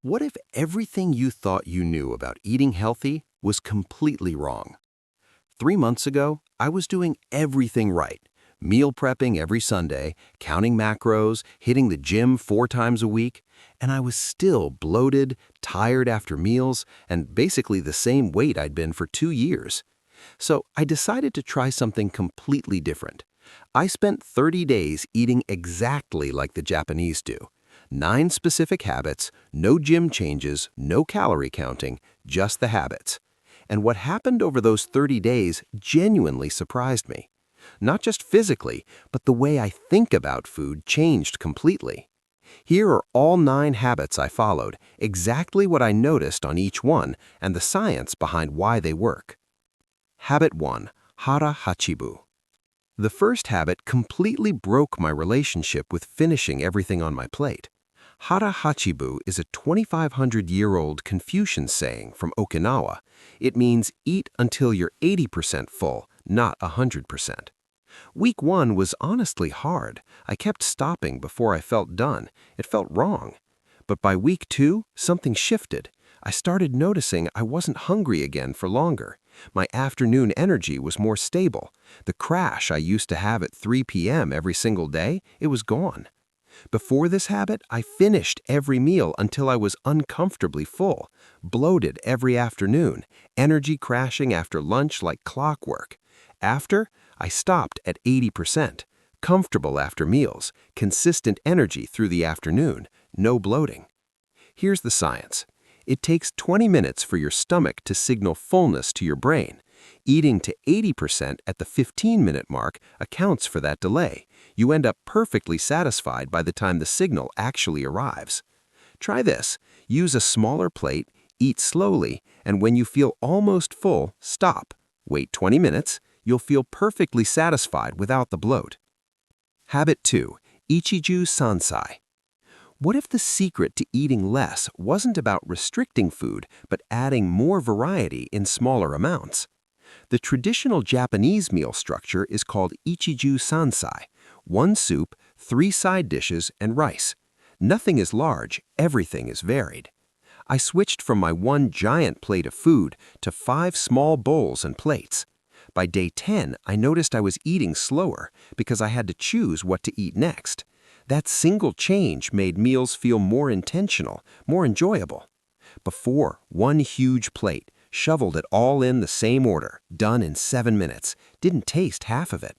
What if everything you thought you knew about eating healthy was completely wrong? 3 months ago, I was doing everything right. Meal prepping every Sunday, counting macros, hitting the gym 4 times a week, and I was still bloated, tired after meals, and basically the same weight I'd been for 2 years. So I decided to try something completely different. I spent 30 days eating exactly like the Japanese do. 9 specific habits, no gym changes, no calorie counting, just the habits. And what happened over those 30 days genuinely surprised me. Not just physically, but the way I think about food changed completely. Here are all 9 habits I followed, exactly what I noticed on each one, and the science behind why they work. Habit 1. Hara Hachibu. The first habit completely broke my relationship with finishing everything on my plate. Hara Hachibu is a 2,500-year-old Confucian saying from Okinawa. It means eat until you're 80% full, not 100%. Week 1 was honestly hard. I kept stopping before I felt done. It felt wrong. But by week 2, something shifted. I started noticing I wasn't hungry again for longer. My afternoon energy was more stable. The crash I used to have at 3 p.m. every single day, it was gone. Before this habit, I finished every meal until I was uncomfortably full, bloated every afternoon, energy crashing after lunch like clockwork. After, I stopped at 80%, comfortable after meals, consistent energy through the afternoon, no bloating. Here's the science. It takes 20 minutes for your stomach to signal fullness to your brain. Eating to 80% at the 15-minute mark accounts for that delay. You end up perfectly satisfied by the time the signal actually arrives. Try this. Use a smaller plate, eat slowly, and when you feel almost full, stop. Wait 20 minutes. You'll feel perfectly satisfied without the bloat. Habit 2. Ichiju Sansai. What if the secret to eating less wasn't about restricting food, but adding more variety in smaller amounts? The traditional Japanese meal structure is called Ichiju Sansai. 1 soup, 3 side dishes, and rice. Nothing is large, everything is varied. I switched from my 1 giant plate of food to 5 small bowls and plates. By day 10, I noticed I was eating slower because I had to choose what to eat next. That single change made meals feel more intentional, more enjoyable. Before, 1 huge plate, shoveled it all in the same order, done in 7 minutes, didn't taste half of it.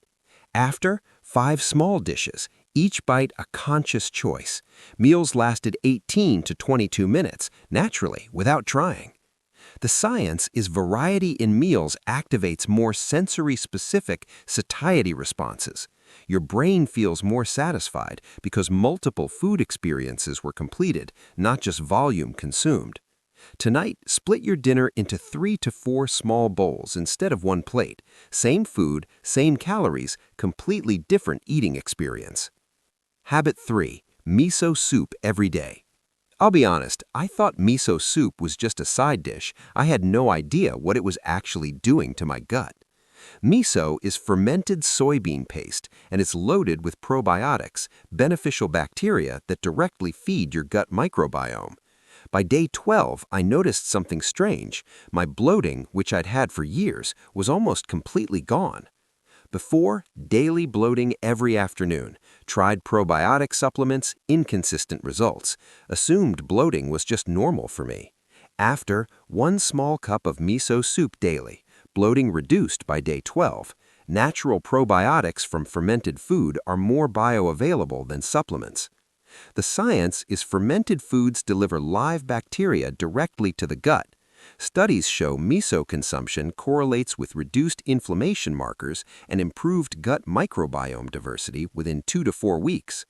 After, 5 small dishes, each bite a conscious choice. Meals lasted 18 to 22 minutes, naturally, without trying. The science is variety in meals activates more sensory-specific satiety responses. Your brain feels more satisfied because multiple food experiences were completed, not just volume consumed. Tonight, split your dinner into 3 to 4 small bowls instead of 1 plate. Same food, same calories, completely different eating experience. Habit 3. Miso soup every day. I'll be honest, I thought miso soup was just a side dish. I had no idea what it was actually doing to my gut. Miso is fermented soybean paste, and it's loaded with probiotics, beneficial bacteria that directly feed your gut microbiome. By day 12, I noticed something strange. My bloating, which I'd had for years, was almost completely gone. Before, daily bloating every afternoon. Tried probiotic supplements, inconsistent results. Assumed bloating was just normal for me. After, 1 small cup of miso soup daily. Bloating reduced by day 12. Natural probiotics from fermented food are more bioavailable than supplements. The science is fermented foods deliver live bacteria directly to the gut. Studies show miso consumption correlates with reduced inflammation markers and improved gut microbiome diversity within 2 to 4 weeks.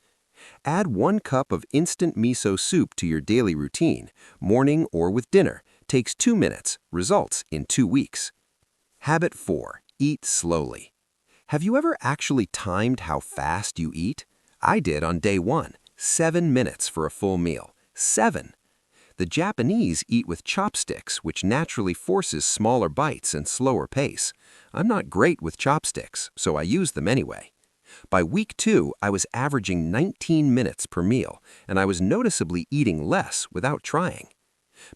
Add 1 cup of instant miso soup to your daily routine, morning or with dinner. Takes 2 minutes, results in 2 weeks. Habit 4. Eat slowly. Have you ever actually timed how fast you eat? I did on day 1. 7 minutes for a full meal. 7! The Japanese eat with chopsticks, which naturally forces smaller bites and slower pace. I'm not great with chopsticks, so I use them anyway. By week 2, I was averaging 19 minutes per meal, and I was noticeably eating less without trying.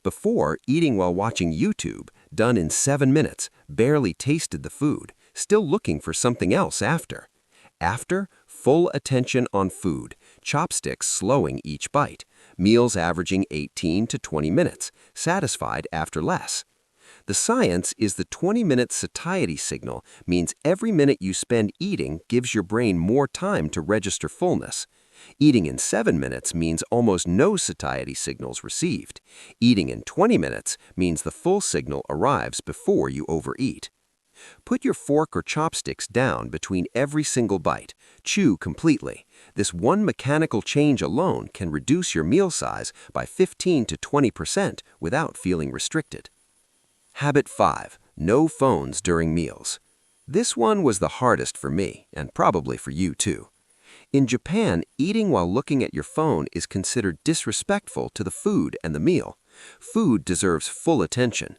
Before, eating while watching YouTube, done in 7 minutes, barely tasted the food, still looking for something else after. After, full attention on food, chopsticks slowing each bite, meals averaging 18 to 20 minutes, satisfied after less. The science is the 20-minute satiety signal means every minute you spend eating gives your brain more time to register fullness. Eating in 7 minutes means almost no satiety signals received. Eating in 20 minutes means the full signal arrives before you overeat. Put your fork or chopsticks down between every single bite. Chew completely. This one mechanical change alone can reduce your meal size by 15 to 20% without feeling restricted. Habit 5. No phones during meals. This one was the hardest for me, and probably for you too. In Japan, eating while looking at your phone is considered disrespectful to the food and the meal. Food deserves full attention.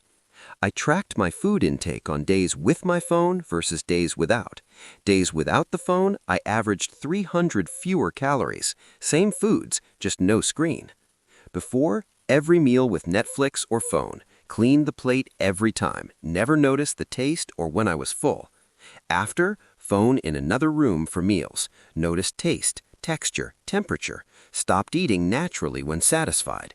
I tracked my food intake on days with my phone versus days without. Days without the phone, I averaged 300 fewer calories. Same foods, just no screen. Before, every meal with Netflix or phone. Cleaned the plate every time, never noticed the taste or when I was full. After, phone in another room for meals. Noticed taste, texture, temperature. Stopped eating naturally when satisfied.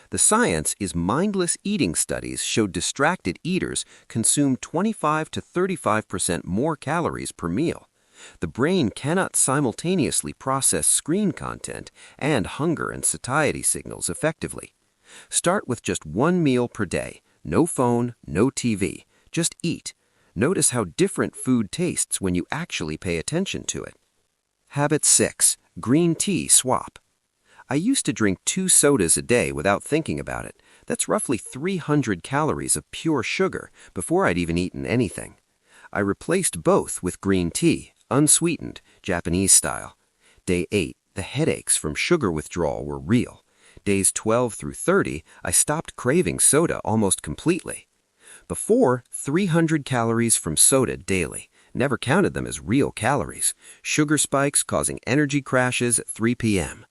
The science is mindless eating studies showed distracted eaters consume 25 to 35% more calories per meal. The brain cannot simultaneously process screen content and hunger and satiety signals effectively. Start with just one meal per day. No phone, no TV. Just eat. Notice how different food tastes when you actually pay attention to it. Habit 6. Green tea swap. I used to drink 2 sodas a day without thinking about it. That's roughly 300 calories of pure sugar before I'd even eaten anything. I replaced both with green tea, unsweetened, Japanese style. Day 8, the headaches from sugar withdrawal were real. Days 12 through 30, I stopped craving soda almost completely. Before, 300 calories from soda daily. Never counted them as real calories. Sugar spikes causing energy crashes at 3 p.m.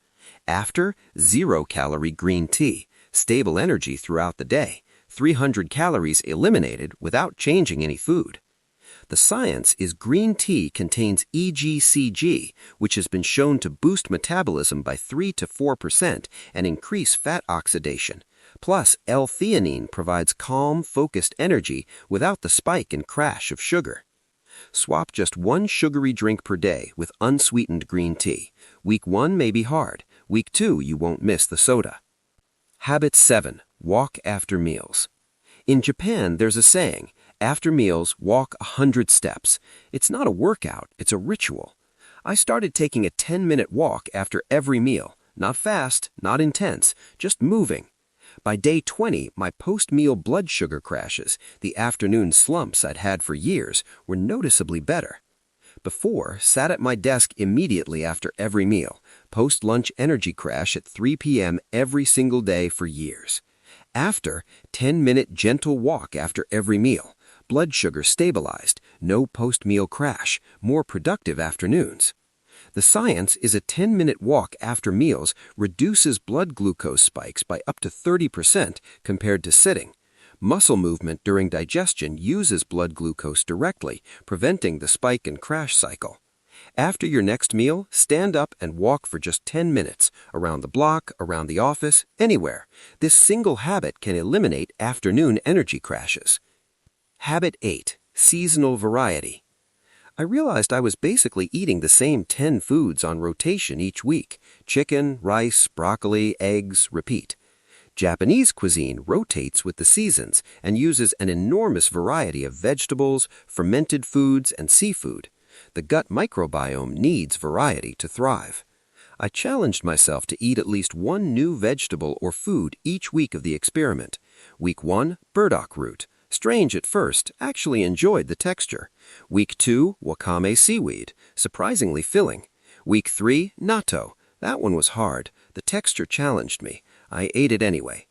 After, 0-calorie green tea. Stable energy throughout the day. 300 calories eliminated without changing any food. The science is green tea contains EGCG, which has been shown to boost metabolism by 3 to 4% and increase fat oxidation. Plus, L-theanine provides calm, focused energy without the spike and crash of sugar. Swap just 1 sugary drink per day with unsweetened green tea. Week 1 may be hard. Week 2, you won't miss the soda. Habit 7. Walk after meals. In Japan, there's a saying, after meals, walk 100 steps. It's not a workout, it's a ritual. I started taking a 10-minute walk after every meal. Not fast, not intense, just moving. By day 20, my post-meal blood sugar crashes, the afternoon slumps I'd had for years, were noticeably better. Before, sat at my desk immediately after every meal, post-lunch energy crash at 3 p.m. every single day for years. After, 10-minute gentle walk after every meal. Blood sugar stabilized, no post-meal crash, more productive afternoons. The science is a 10-minute walk after meals reduces blood glucose spikes by up to 30% compared to sitting. Muscle movement during digestion uses blood glucose directly, preventing the spike and crash cycle. After your next meal, stand up and walk for just 10 minutes, around the block, around the office, anywhere. This single habit can eliminate afternoon energy crashes. Habit 8. Seasonal variety. I realized I was basically eating the same 10 foods on rotation each week. Chicken, rice, broccoli, eggs, repeat. Japanese cuisine rotates with the seasons and uses an enormous variety of vegetables, fermented foods, and seafood. The gut microbiome needs variety to thrive. I challenged myself to eat at least 1 new vegetable or food each week of the experiment. Week 1, burdock root. Strange at first, actually enjoyed the texture. Week 2, wakame seaweed, surprisingly filling. Week 3, natto. That one was hard. The texture challenged me. I ate it anyway.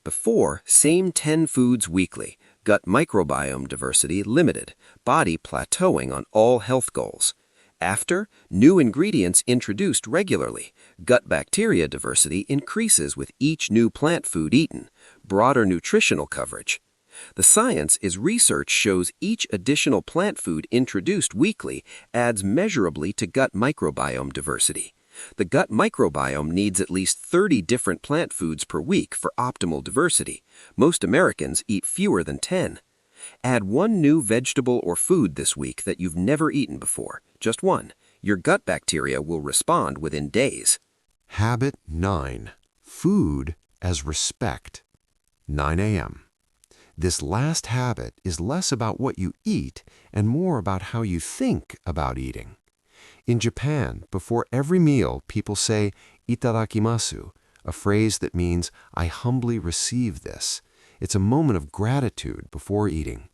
Before, same 10 foods weekly. Gut microbiome diversity limited. Body plateauing on all health goals. After, new ingredients introduced regularly. Gut bacteria diversity increases with each new plant food eaten. Broader nutritional coverage. The science is research shows each additional plant food introduced weekly adds measurably to gut microbiome diversity. The gut microbiome needs at least 30 different plant foods per week for optimal diversity. Most Americans eat fewer than 10. Add one new vegetable or food this week that you've never eaten before. Just one. Your gut bacteria will respond within days. Habit 9. Food as respect. 9 a.m. This last habit is less about what you eat and more about how you think about eating. In Japan, before every meal, people say itadakimasu, a phrase that means I humbly receive this. It's a moment of gratitude before eating.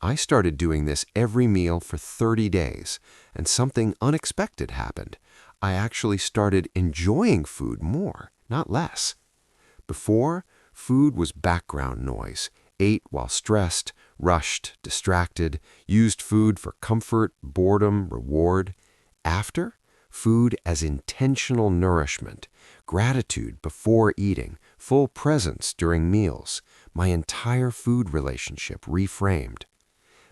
I started doing this every meal for 30 days, and something unexpected happened. I actually started enjoying food more, not less. Before, food was background noise. Ate while stressed, rushed, distracted, used food for comfort, boredom, reward. After, food as intentional nourishment, gratitude before eating, full presence during meals, my entire food relationship reframed.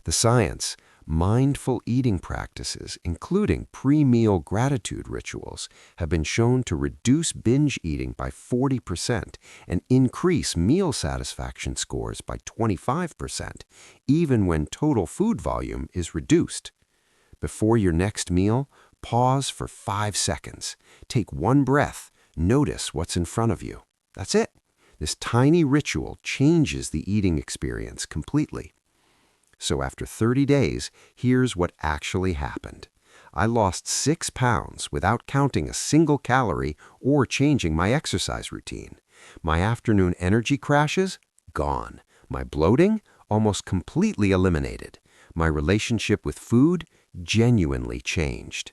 The science, mindful eating practices, including pre-meal gratitude rituals, have been shown to reduce binge eating by 40% and increase meal satisfaction scores by 25%, even when total food volume is reduced. Before your next meal, pause for 5 seconds. Take one breath. Notice what's in front of you. That's it. This tiny ritual changes the eating experience completely. So after 30 days, here's what actually happened. I lost 6 pounds without counting a single calorie or changing my exercise routine. My afternoon energy crashes? Gone. My bloating? Almost completely eliminated. My relationship with food? Genuinely changed.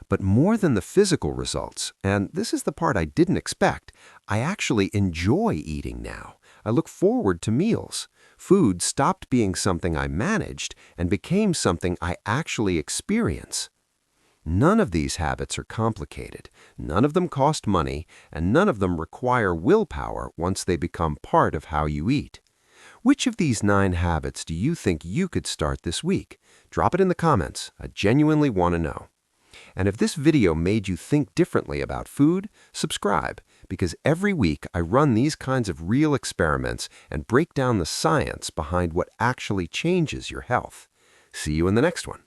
But more than the physical results, and this is the part I didn't expect, I actually enjoy eating now. I look forward to meals. Food stopped being something I managed and became something I actually experience. None of these habits are complicated, none of them cost money, and none of them require willpower once they become part of how you eat. Which of these 9 habits do you think you could start this week? Drop it in the comments. I genuinely want to know. And if this video made you think differently about food, subscribe, because every week I run these kinds of real experiments and break down the science behind what actually changes your health. See you in the next one.